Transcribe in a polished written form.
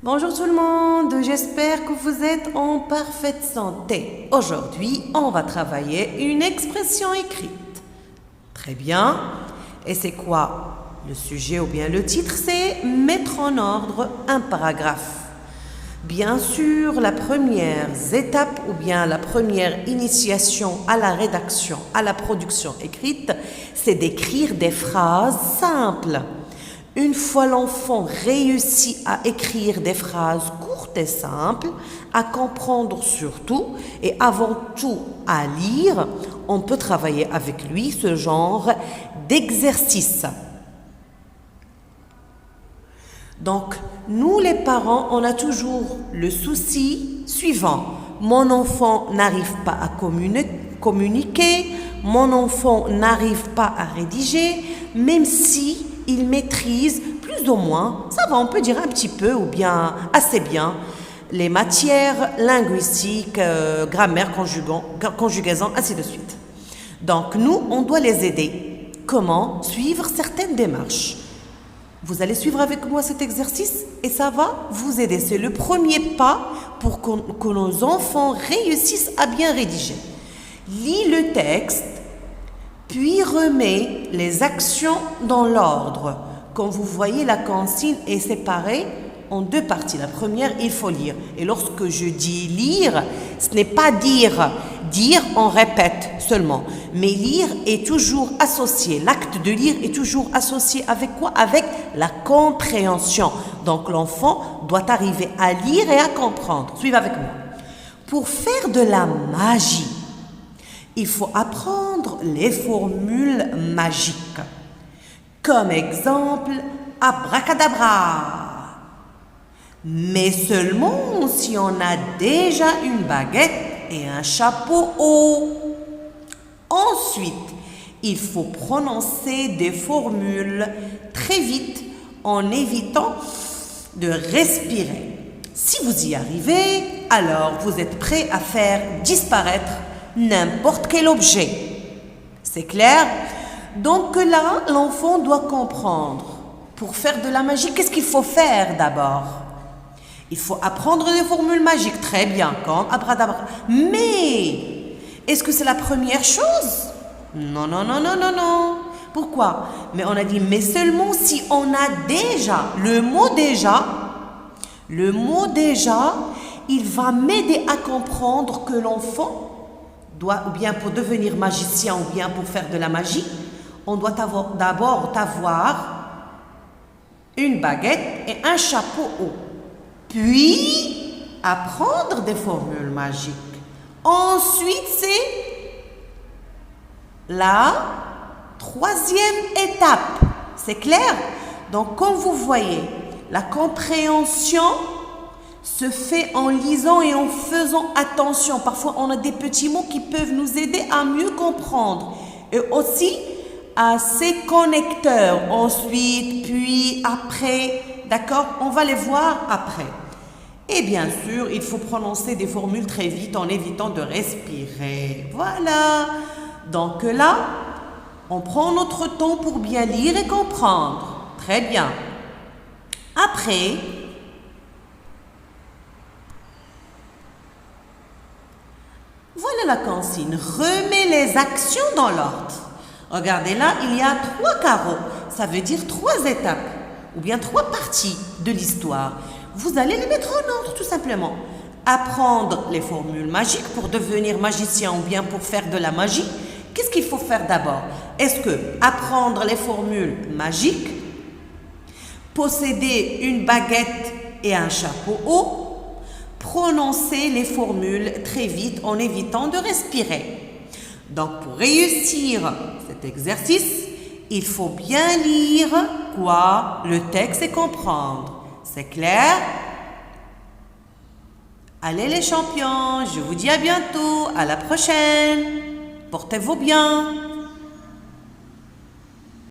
Bonjour tout le monde, j'espère que vous êtes en parfaite santé. Aujourd'hui, on va travailler une expression écrite. Très bien. Et c'est quoi le sujet ou bien le titre? C'est mettre en ordre un paragraphe. Bien sûr, la première étape ou bien la première initiation à la rédaction, à la production écrite, c'est d'écrire des phrases simples. Une fois l'enfant réussit à écrire des phrases courtes et simples, à comprendre surtout et avant tout à lire, on peut travailler avec lui ce genre d'exercice. Donc, nous les parents, on a toujours le souci suivant. Mon enfant n'arrive pas à communiquer, mon enfant n'arrive pas à rédiger, même si il maîtrise plus ou moins, ça va, on peut dire un petit peu ou bien assez bien, les matières linguistiques, grammaire, conjugaison, ainsi de suite. Donc, nous, on doit les aider. Comment? Suivre certaines démarches. Vous allez suivre avec moi cet exercice et ça va vous aider. C'est le premier pas pour que nos enfants réussissent à bien rédiger. Lis le texte, puis remets les actions dans l'ordre. Comme vous voyez, la consigne est séparée en deux parties. La première, il faut lire. Et lorsque je dis lire, ce n'est pas dire. Dire, on répète seulement. Mais lire est toujours associé. L'acte de lire est toujours associé avec quoi? Avec la compréhension. Donc l'enfant doit arriver à lire et à comprendre. Suivez avec moi. Pour faire de la magie, il faut apprendre les formules magiques. Comme exemple, abracadabra. Mais seulement si on a déjà une baguette et un chapeau haut. Ensuite, il faut prononcer des formules très vite en évitant de respirer. Si vous y arrivez, alors vous êtes prêt à faire disparaître n'importe quel objet. C'est clair? Donc là, l'enfant doit comprendre. Pour faire de la magie, qu'est-ce qu'il faut faire d'abord? Il faut apprendre des formules magiques, très bien, comme abracadabra. Mais, est-ce que c'est la première chose? Non, non, non, non, non, non. Pourquoi? Mais on a dit, mais seulement si on a déjà, le mot déjà, il va m'aider à comprendre que l'enfant doit, ou bien pour devenir magicien, ou bien pour faire de la magie, on doit d'abord avoir une baguette et un chapeau haut. Puis, apprendre des formules magiques. Ensuite, c'est la troisième étape. C'est clair? Donc, comme vous voyez, la compréhension se fait en lisant et en faisant attention. Parfois, on a des petits mots qui peuvent nous aider à mieux comprendre. Et aussi, à ces connecteurs. Ensuite, puis, après. D'accord? On va les voir après. Et bien sûr, il faut prononcer des formules très vite en évitant de respirer. Voilà. Donc là, on prend notre temps pour bien lire et comprendre. Très bien. Après, voilà la consigne. Remets les actions dans l'ordre. Regardez là, il y a 3 carreaux. Ça veut dire 3 étapes ou bien 3 parties de l'histoire. Vous allez les mettre en ordre tout simplement. Apprendre les formules magiques pour devenir magicien ou bien pour faire de la magie. Qu'est-ce qu'il faut faire d'abord? Est-ce que apprendre les formules magiques, posséder une baguette et un chapeau haut, prononcer les formules très vite en évitant de respirer. Donc pour réussir cet exercice, il faut bien lire quoi? Le texte et comprendre. C'est clair? Allez les champions, je vous dis à bientôt, à la prochaine. Portez-vous bien.